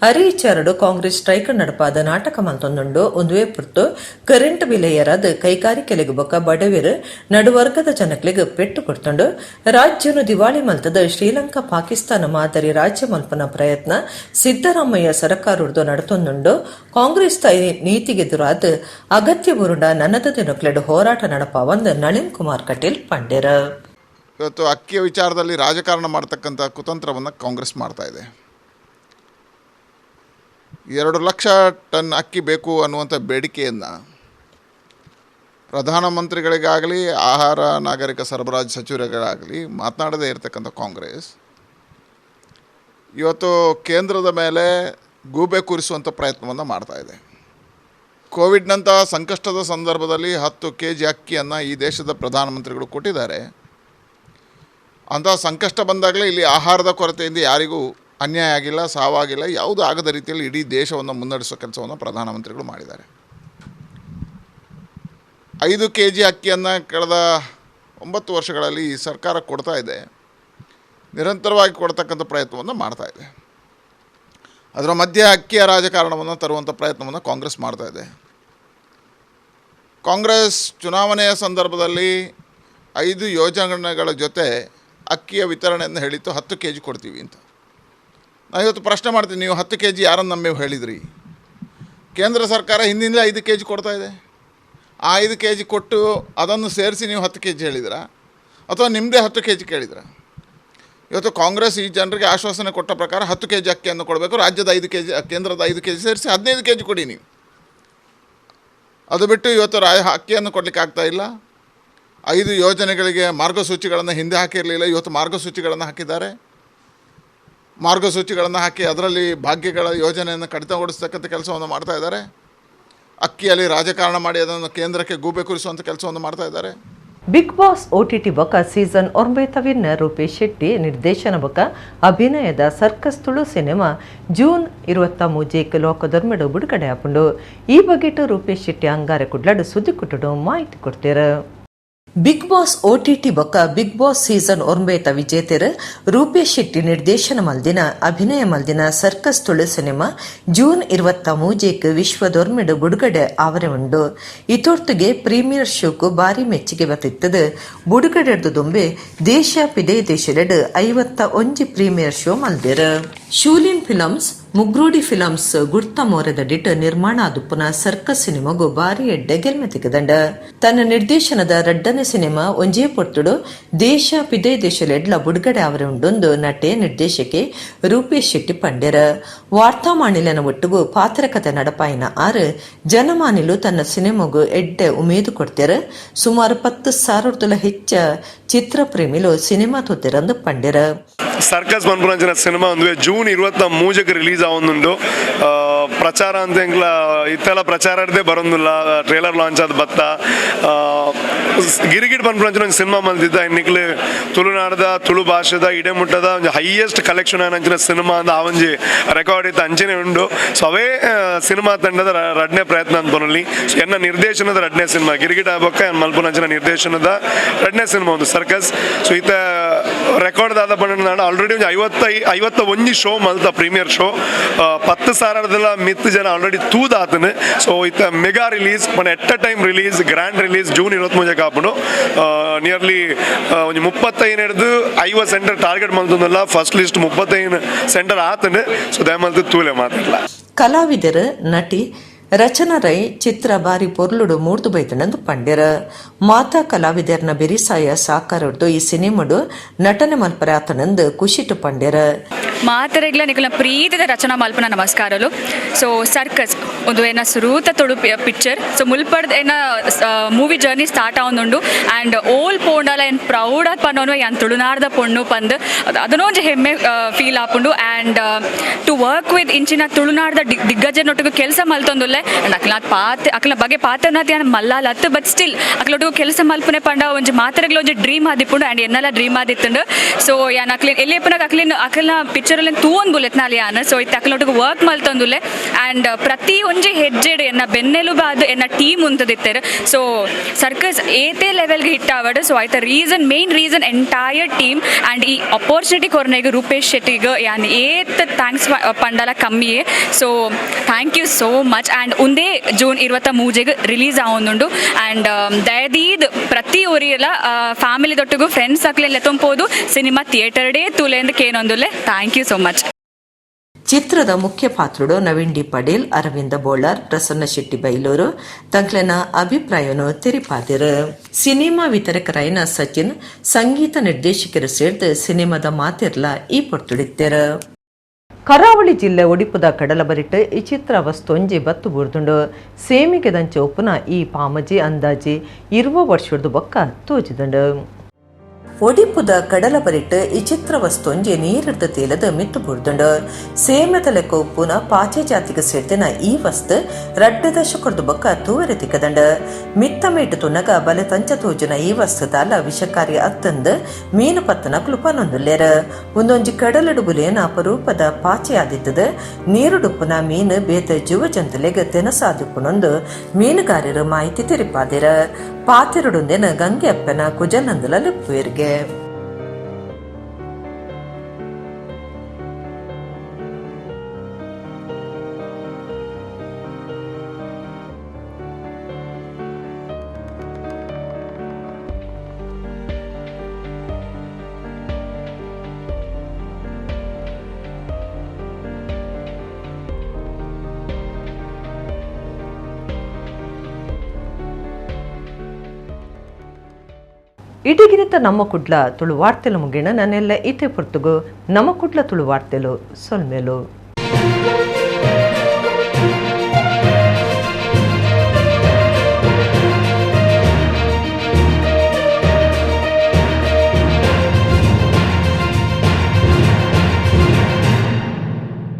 Speaker 1: ಅರಿಚರಡು ಕಾಂಗ್ರೆಸ್ ಸ್ಟ್ರೈಕ್ ನಡಪಾದ ನಾಟಕ ಮಲ್ತೊಂದುಂಡು ಒಂದುವೇ ಪುರ್ತು ಕರೆಂಟ್ ಬಿಲ್ ಏರಾದ ಕೈಗಾರಿಕೆಲೆಗೆ ಬೊಕ್ಕ ಬಡವಿರು ನಡುವರ್ಗದ ಜನಕ್ಲೆಗೆ ಪೆಟ್ಟು ಕೊಡ್ತುಂಡು ರಾಜ್ಯನು ದಿವಾಳಿ ಮಲ್ತದ ಶ್ರೀಲಂಕಾ ಪಾಕಿಸ್ತಾನ ಮಾದರಿ ರಾಜ್ಯ ಮಲ್ಪನ ಪ್ರಯತ್ನ ಸಿದ್ದರಾಮಯ್ಯ ಸರ್ಕಾರದ್ದು ನಡತೊಂದುಂಡು ಕಾಂಗ್ರೆಸ್ ನೀತಿಗೆದುರಾದ ಅಗತ್ಯ ಬುರುಂಡ ನನ್ನದ ದಿನಕ್ಲೆಡು ಹೋರಾಟ ನಡಪಾವಂದು ನಳಿನ್ ಕುಮಾರ್ ಕಟೀಲ್ ಪಂಡ್ಯರ.
Speaker 2: ಇವತ್ತು ಅಕ್ಕಿಯ ವಿಚಾರದಲ್ಲಿ ರಾಜಕಾರಣ ಮಾಡ್ತಕ್ಕಂಥ ಕುತಂತ್ರವನ್ನು ಕಾಂಗ್ರೆಸ್ ಮಾಡ್ತಾ ಇದೆ. 2 ಲಕ್ಷ ಟನ್ ಅಕ್ಕಿ ಬೇಕು ಅನ್ನುವಂಥ ಬೇಡಿಕೆಯನ್ನು ಪ್ರಧಾನಮಂತ್ರಿಗಳಿಗಾಗಲಿ ಆಹಾರ ನಾಗರಿಕ ಸರಬರಾಜು ಸಚಿವರಿಗಾಗಲಿ ಮಾತನಾಡದೇ ಇರತಕ್ಕಂಥ ಕಾಂಗ್ರೆಸ್ ಇವತ್ತು ಕೇಂದ್ರದ ಮೇಲೆ ಗೂಬೆ ಕೂರಿಸುವಂಥ ಪ್ರಯತ್ನವನ್ನು ಮಾಡ್ತಾಯಿದೆ. ಕೋವಿಡ್ನಂಥ ಸಂಕಷ್ಟದ ಸಂದರ್ಭದಲ್ಲಿ 10 kg ಅಕ್ಕಿಯನ್ನು ಈ ದೇಶದ ಪ್ರಧಾನಮಂತ್ರಿಗಳು ಕೊಟ್ಟಿದ್ದಾರೆ. ಅಂಥ ಸಂಕಷ್ಟ ಬಂದಾಗಲೇ ಇಲ್ಲಿ ಆಹಾರದ ಕೊರತೆಯಿಂದ ಯಾರಿಗೂ ಅನ್ಯಾಯ ಆಗಿಲ್ಲ, ಸಾವಾಗಿಲ್ಲ, ಯಾವುದೂ ಆಗದ ರೀತಿಯಲ್ಲಿ ಇಡೀ ದೇಶವನ್ನು ಮುನ್ನಡೆಸೋ ಕೆಲಸವನ್ನು ಪ್ರಧಾನಮಂತ್ರಿಗಳು ಮಾಡಿದ್ದಾರೆ. 5 kg ಅಕ್ಕಿಯನ್ನು ಕಳೆದ 9 ವರ್ಷಗಳಲ್ಲಿ ಈ ಸರ್ಕಾರ ಕೊಡ್ತಾ ಇದೆ, ನಿರಂತರವಾಗಿ ಕೊಡ್ತಕ್ಕಂಥ ಪ್ರಯತ್ನವನ್ನು ಮಾಡ್ತಾಯಿದೆ. ಅದರ ಮಧ್ಯೆ ಅಕ್ಕಿಯ ರಾಜಕಾರಣವನ್ನು ತರುವಂಥ ಪ್ರಯತ್ನವನ್ನು ಕಾಂಗ್ರೆಸ್ ಮಾಡ್ತಾಯಿದೆ. ಕಾಂಗ್ರೆಸ್ ಚುನಾವಣೆಯ ಸಂದರ್ಭದಲ್ಲಿ 5 ಯೋಜನೆಗಳ ಜೊತೆ ಅಕ್ಕಿಯ ವಿತರಣೆಯನ್ನು ಹೇಳಿತ್ತು 10 kg ಕೊಡ್ತೀವಿ ಅಂತ. ನಾನು ಇವತ್ತು ಪ್ರಶ್ನೆ ಮಾಡ್ತೀನಿ, ನೀವು 10 kg ಯಾರನ್ನು ನಮ್ಮೇ ಹೇಳಿದ್ರಿ? ಕೇಂದ್ರ ಸರ್ಕಾರ ಹಿಂದಿನಿಂದ 5 kg ಕೊಡ್ತಾಯಿದೆ. ಆ 5 kg ಕೊಟ್ಟು ಅದನ್ನು ಸೇರಿಸಿ ನೀವು 10 kg ಹೇಳಿದಿರಾ ಅಥವಾ ನಿಮ್ಮದೇ 10 kg ಕೇಳಿದಿರಾ? ಇವತ್ತು ಕಾಂಗ್ರೆಸ್ ಈ ಜನರಿಗೆ ಆಶ್ವಾಸನೆ ಕೊಟ್ಟ ಪ್ರಕಾರ 10 kg ಅಕ್ಕಿಯನ್ನು ಕೊಡಬೇಕು, ರಾಜ್ಯದ 5 kg ಕೇಂದ್ರದ 5 kg ಸೇರಿಸಿ 15 kg ಕೊಡಿ ನೀವು. ಅದು ಬಿಟ್ಟು ಇವತ್ತು ಅಕ್ಕಿಯನ್ನು ಕೊಡಲಿಕ್ಕೆ ಆಗ್ತಾಯಿಲ್ಲ. 5 ಯೋಜನೆಗಳಿಗೆ ಮಾರ್ಗಸೂಚಿಗಳನ್ನು ಹಿಂದೆ ಹಾಕಿರಲಿಲ್ಲ, ಇವತ್ತು ಮಾರ್ಗಸೂಚಿಗಳನ್ನು ಹಾಕಿದ್ದಾರೆ. ಮಾರ್ಗಸೂಚಿಗಳನ್ನು ಹಾಕಿ ಅದರಲ್ಲಿ ಭಾಗ್ಯಗಳ ಯೋಜನೆಯನ್ನು ಕಡಿತಗೊಳಿಸ್ತಕ್ಕಂಥ ಕೆಲಸವನ್ನು ಮಾಡ್ತಾಯಿದ್ದಾರೆ. ಅಕ್ಕಿಯಲ್ಲಿ ರಾಜಕಾರಣ ಮಾಡಿ ಅದನ್ನು ಕೇಂದ್ರಕ್ಕೆ ಗೂಬೆ ಕೂರಿಸುವಂಥ ಕೆಲಸವನ್ನು ಮಾಡ್ತಾಯಿದ್ದಾರೆ.
Speaker 1: ಬಿಗ್ ಬಾಸ್ OTT ಬೊಕ ಸೀಸನ್ 9 ವಿನ್ನರ್ ರೂಪೇಶ್ ಶೆಟ್ಟಿ ನಿರ್ದೇಶನ ಬೊಕ ಅಭಿನಯದ ಸರ್ಕಸ್ ತುಳು ಸಿನಿಮಾ ಜೂನ್ 23 ಲೋಕದೊರ್ಮೆಡು ಬಿಡುಗಡೆ ಆಪುಂಡು. ಈ ಬಗೆಟು ರೂಪೇಶ್ ಶೆಟ್ಟಿ ಅಂಗಾರೆ ಕುಡ್ಲಡು ಸುದ್ದಿ ಕುಟ್ಟುಡು ಮಾಹಿತಿ ಕೊಡ್ತೀರ. ಬಿಗ್ ಬಾಸ್ OTT ಬೊಕ್ಕ ಬಿಗ್ ಬಾಸ್ ಸೀಸನ್ 9 ವಿಜೇತರು ರೂಪೇಶ್ ಶೆಟ್ಟಿ ನಿರ್ದೇಶನ ಮಲ್ದಿನ ಅಭಿನಯ ಮಲ್ದಿನ ಸರ್ಕಸ್ ತುಳು ಸಿನಿಮಾ ಜೂನ್ 23 ವಿಶ್ವದೊರ್ಮೆಡು ಬಿಡುಗಡೆ ಆವರೆ ಉಂಡು. ಇತೊರ್ತಿಗೆ ಪ್ರೀಮಿಯರ್ ಶೋಕು ಬಾರಿ ಮೆಚ್ಚುಗೆ ಬತ್ತಿತ್ತದು. ಬಿಡುಗಡೆಡ್ದು ದುಂಬೆ ದೇಶ ವಿದೇಶಲೆಡ್ 51 ಪ್ರೀಮಿಯರ್ ಶೋ ಮಲ್ದಿರ. ಶೂಲಿನ್ ಫಿಲಮ್ಸ್ ಮುಗ್ರೋಡಿ ಫಿಲಮ್ಸ್ ಗುರ್ತ ಮೋರೆದ ಡಿಟ್ ನಿರ್ಮಾಣ ಆದುಪ್ಪುನ ಸರ್ಕಸ್ ಸಿನಿಮಾಗು ಬಾರಿ ಎಡ್ಡೆ ಗೆಲ್ಮೆ ತೆಗೆದಂಡ. ತನ್ನ ನಿರ್ದೇಶನದ ರಡ್ಡನೆ ಸಿನಿಮಾ ಒಂಜೇ ಪೊರ್ತುಡು ದೇಶ ವಿದೇಶಲೆಡ್ಲ ಬಿಡುಗಡೆ ಆವರೆ ಉಂಡೊಂದು ನಟೆ ನಿರ್ದೇಶಕೆ ರೂಪೇಶ್ ಶೆಟ್ಟಿ ಪಂಡ್ಯರ. ವಾರ್ತಾ ಮಾಣಿಲನ ಒಟ್ಟಿಗೂ ಪಾತ್ರಕತೆ ನಡಪಾಯಿನ ಆರು ಜನಮಾನಿಲು ತನ್ನ ಸಿನಿಮಾಗು ಎಡ್ಡೆ ಉಮೇದು ಕೊಡ್ತಾರ. ಸುಮಾರು 10,000 ಹೆಚ್ಚ ಚಿತ್ರ ಪ್ರೇಮಿಲು ಸಿನಿಮಾ ತೊತ್ತಿರಂದು ಪಂಡ್ಯರ.
Speaker 9: ಸರ್ಕಸ್ ಮನ್ಪುರಂಚಿನ ಸಿನಿಮಾ ಒಂದು ಜೂನ್ 23 ರಿಲೀಸ್ ಆವೊಂದುಂಡು. ಪ್ರಚಾರ ಅಂತ ಇತ್ತೆಲ್ಲ ಪ್ರಚಾರದೇ ಬರೋದಿಲ್ಲ, ಟ್ರೇಲರ್ ಲಾಂಚ್ ಆದ ಬತ್ತ ಗಿರಿಗಿಡ್ ಪನ್ಪುರಂಚಿನ ಒಂದು ಸಿನಿಮಾ ಮಲ್ತಿದ್ದ ಇನ್ನಿಕ್ಲು ತುಳುನಾಡದ ತುಳು ಭಾಷೆದ ಇಡೆಮುಟ್ಟದ ಒಂದು ಹೈಯೆಸ್ಟ್ ಕಲೆಕ್ಷನ್ ಅಂಚಿನ ಸಿನಿಮಾ ಅಂತ ಆ ಒಂಜಿ ರೆಕಾರ್ಡ್ ಇತ್ತು ಅಂಚನೆ ಉಂಡು. ಸೊ ಅವೇ ಸಿನಿಮಾ ತಂಡದ ರಡ್ನೆ ಪ್ರಯತ್ನ ಅನ್ಪೊನಲ್ಲಿ ಎನ್ನ ನಿರ್ದೇಶನದ ರಡ್ನೆ ಸಿನಿಮಾ ಗಿರಿಗಿಡ್ ಆಗ್ಬೇಕ ಮಲ್ಪುರಂಚಿನ ನಿರ್ದೇಶನದ ರಡ್ನೆ ಸಿನಿಮಾ ಒಂದು ಸರ್ಕಸ್. ಸೊ ಈತ ರೆಕಾರ್ಡ್ ಆದ ಬಣ್ಣ ನಾನು ಆಲ್ರೆಡಿ ಒಂದು 51 ಶೋ ಮಲ್ತ ಪ್ರೀಮಿಯರ್ ಶೋ 10,000 ಮಿತ್ತು ಜನ ಆಲ್ರೆಡಿ ತೂದಾತನು. ಸೊ ಈತ ಮೆಗಾ ರಿಲೀಸ್ ಮನೆ at a time release grand release June 23 ಆಪುಂಡು. ನಿಯರ್ಲಿ ಒಂದು 35 ಸೆಂಟರ್ ಟಾರ್ಗೆಟ್ ಮಲ್ತಲ್ಲ. ಫಸ್ಟ್ ಲಿಸ್ಟ್ 35 ಸೆಂಟರ್ ಆತನು. ಸೊ ದಯಮಲ್ತು ತೂಲೆ ಮಾತಾಡಲ್ಲ.
Speaker 1: ಕಲಾವಿದರು ನಟಿ ರಚನಾ ರೈ ಚಿತ್ರ ಬಾರಿ ಪೊರ್ಲುಡು ಮೂರ್ದು ಬೈತನಂದು ಪಂಡ್ಯರ. ಮಾತಾ ಕಲಾವಿದರ್ನ ಬೆರಿಸಾಯ ಸಾಕಾರದ್ದು ಈ ಸಿನಿಮಾಡು ನಟನೆ ಮಲ್ಪರೆ ಆತನಂದು ಖುಷಿಟು ಪಂಡ್ಯರ.
Speaker 10: ಮಾತರೆಗ್ಲ ನಿಕಲ್ನ ಪ್ರೀತಿದ ರಚನಾ ಮಲ್ಪನ ನಮಸ್ಕಾರಲು. ಸೊ ಸರ್ಕಸ್ ಒಂದು ಏನ ಸುರೂತ ತೊಡು ಪಿಕ್ಚರ್. ಸೊ ಮುಲ್ಪಡ್ದು ಏನ ಮೂವಿ ಜರ್ನಿ ಸ್ಟಾರ್ಟ್ ಆವೊಂದುಂಡು ಆ್ಯಂಡ್ ಓಲ್ ಪೋಂಡಲ ಏನು ಪ್ರೌಡ್ ಆದ ಪನ್ನೋನು ಏನು ತುಳುನಾಡ್ದ ಪೊಣ್ಣು ಪಂದು ಅದನ್ನೊಂದು ಹೆಮ್ಮೆ ಫೀಲ್ ಆಪುಂಡು. ಆ್ಯಂಡ್ ಟು ವರ್ಕ್ ವಿತ್ ಇಂಚಿನ ತುಳುನಾಡ್ದ ದಿಗ್ಗಜನೊಟ್ಟಿಗೂ ಕೆಲಸ ಮಲ್ತೊಂದುಲ್ಲೆ ಅಕ್ಲ ಬಗ್ಗೆ ಪಾತ್ರನಾತಿ ಮಲ್ಲಾಲ ಹತ್ತು ಬಟ್ ಸ್ಟಿಲ್ ಅಕ್ಲೊಟ್ಟಿಗೂ ಕೆಲಸ ಮಲ್ಪನೆ ಪಂಡ ಒಂಜಿ ಮಾತ್ರೆಗ್ಲ ಒಂಜಿ ಡ್ರೀಮ್ ಆದಿಪ್ಪುಂಡು ಆ್ಯಂಡ್ ಎನ್ನೆಲ್ಲ ಡ್ರೀಮ್ ಆದಿತ್ತುಂಡು. ಸೊ ಯಾನ್ ಅಕ್ಲಿನ್ ಎಲ್ಲಿಪ್ಪನಾಗ ಅಕ್ಲಿನ ತೂವೊಂದು ಬುಲೆತ್ನಾಲಿ ಯಾನು. ಸೊ ಇತ್ತು ಅಕ್ಲೊಟ್ಟಿಗೂ ವರ್ಕ್ ಮಲ್ತೊಂದುಲ್ಲೆ ಆ್ಯಂಡ್ ಪ್ರತಿ ಒಂಜೊಂಜಿ ಹೆಜ್ಜೆಡು ಎನ್ನ ಬೆನ್ನೆಲುಬಾದು ಎನ್ನ ಟೀಮ್ ಉಂತದಿತ್ತೇರು. ಸೊ ಸರ್ಕಸ್ ಏತೆ ಲೆವೆಲ್ಗೆ ಹಿಟ್ ಆವಡು. ಸೊ ಆಯ್ತ main reason entire team and ಈ ಅಪರ್ಚುನಿಟಿ ಕೊರನೆಗೆ ರೂಪೇಶ್ ಶೆಟ್ಟಿಗೆ ಯಾನ್ ಏತ್ ಥ್ಯಾಂಕ್ಸ್ ಪಂಡಲ ಕಮ್ಮಿಯೇ. So thank you so much. And ಒಂದೇ ಜೂನ್ 23 ರಿಲೀಸ್ ಆವೊಂದುಂಡು. ಆ್ಯಂಡ್ ದಯದೀದ್ ಪ್ರತಿ ಊರಿಯಲ್ಲ ಫ್ಯಾಮಿಲಿ ದೊಟ್ಟಿಗೂ ಫ್ರೆಂಡ್ಸ್ ಹಾಕ್ಲೆಲ್ಲ ತುಂಬೋದು ಸಿನಿಮಾ ಥಿಯೇಟರ್ಡೇ ತೂಲೆಂದು ಕೇನೊಂದುಲ್ಲೆ. Thank you so much.
Speaker 1: ಚಿತ್ರದ ಮುಖ್ಯ ಪಾತ್ರುಡು ನವೀನ್ ಡಿ ಪಡೇಲ್, ಅರವಿಂದ ಬೋಳಾರ್, ಪ್ರಸನ್ನ ಶೆಟ್ಟಿ ಬೈಲೂರು ತಂಕ್ಲೆನ ಅಭಿಪ್ರಾಯವನ್ನು ತೆರಿಪಾದಿರು. ಸಿನಿಮಾ ವಿತರಕರಾಯಿನ ಸಚಿನ್, ಸಂಗೀತ ನಿರ್ದೇಶಕರು ಸೇರಿದ ಸಿನಿಮಾದ ಮಾತಿರ್ಲ ಈ ಪೊರ್ತುಡಿತ್ತರು. ಕರಾವಳಿ ಜಿಲ್ಲೆ ಒಡಿಪುದ ಕಡಲಬರಿಟ್ಟು ಈ ಚಿತ್ರ ವಸ್ತೊಂಜಿ ಬತ್ತು ಬುರ್ದುಂಡು ಸೇಮಿಗೆದಂಚೆ ಒಪ್ಪುನ ಈ ಪಾಮಜಿ ಅಂದಾಜಿ 20 ವರ್ಷದ ಬೊಕ್ಕ ತೋಜಿದುಂಡು. ಒಡಿಪುದ ಕಡಲಬರಿಟ್ಟು ಈ ಚಿತ್ರ ವಸ್ತೊಂಜಿ ನೀರಿಡ್ದ ತೇಲದ ಮಿತ್ತು ಬುರ್ದುಂಡು ಸೇಮದ ಲೆಕ್ಕ ಉಪ್ಪುನ ಪಾಚೆ ಜಾತಿಗೆ ಸೇರ್ದಿನ ಈ ವಸ್ತು 2 ದಶಕದ ಬೊಕ್ಕ ತೂವರೆ ತಿಕ್ಕದಂಡು ಮಿತ್ತ ಮೇಟು ತುನಗ ಬಲೆ ತಂಚ ತೋಜುನ ಈ ವಸ್ತು ತಾಲ ವಿಷಕಾರಿ ಅತ್ತಂದು ಮೀನು ಪತ್ತನ ಕ್ಲುಪನೊಂದುಲ್ಲೇರ. ಒಂದೊಂಜಿ ಕಡಲಡು ಬುಲೇನ ಅಪರೂಪದ ಪಾಚೆ ಆದಿತ್ತದ ನೀರುಡುಪ್ಪುನ ಮೀನು ಬೇತ ಜೀವ ಜಂತುಲೆಗೆ ತೆನಸಾದುಪ್ಪುನೊಂದು ಮೀನುಗಾರರು ಮಾಹಿತಿ ತೆರಿಪಾದಿರ. ಪಾತಿರುಡುಂದೆನ ಗಂಗೆ ಅಪ್ಪನ ಕುಜನಂದಲ ಲಿಪ್ಪುವಿರ್ಗೆ. ಇಡಿಗಿರಿತ ನಮ್ಮ ಕುಡ್ಲ ತುಳು ವಾರ್ತೆಲು ಮುಗಿಣ ನನ್ನೆಲ್ಲ ಇತೆ ಪುರ್ತುಗು ನಮ್ಮ ಕುಡ್ಲ ತುಳು ವಾರ್ತೆಲು ಸೊಲ್ಮೆಲು.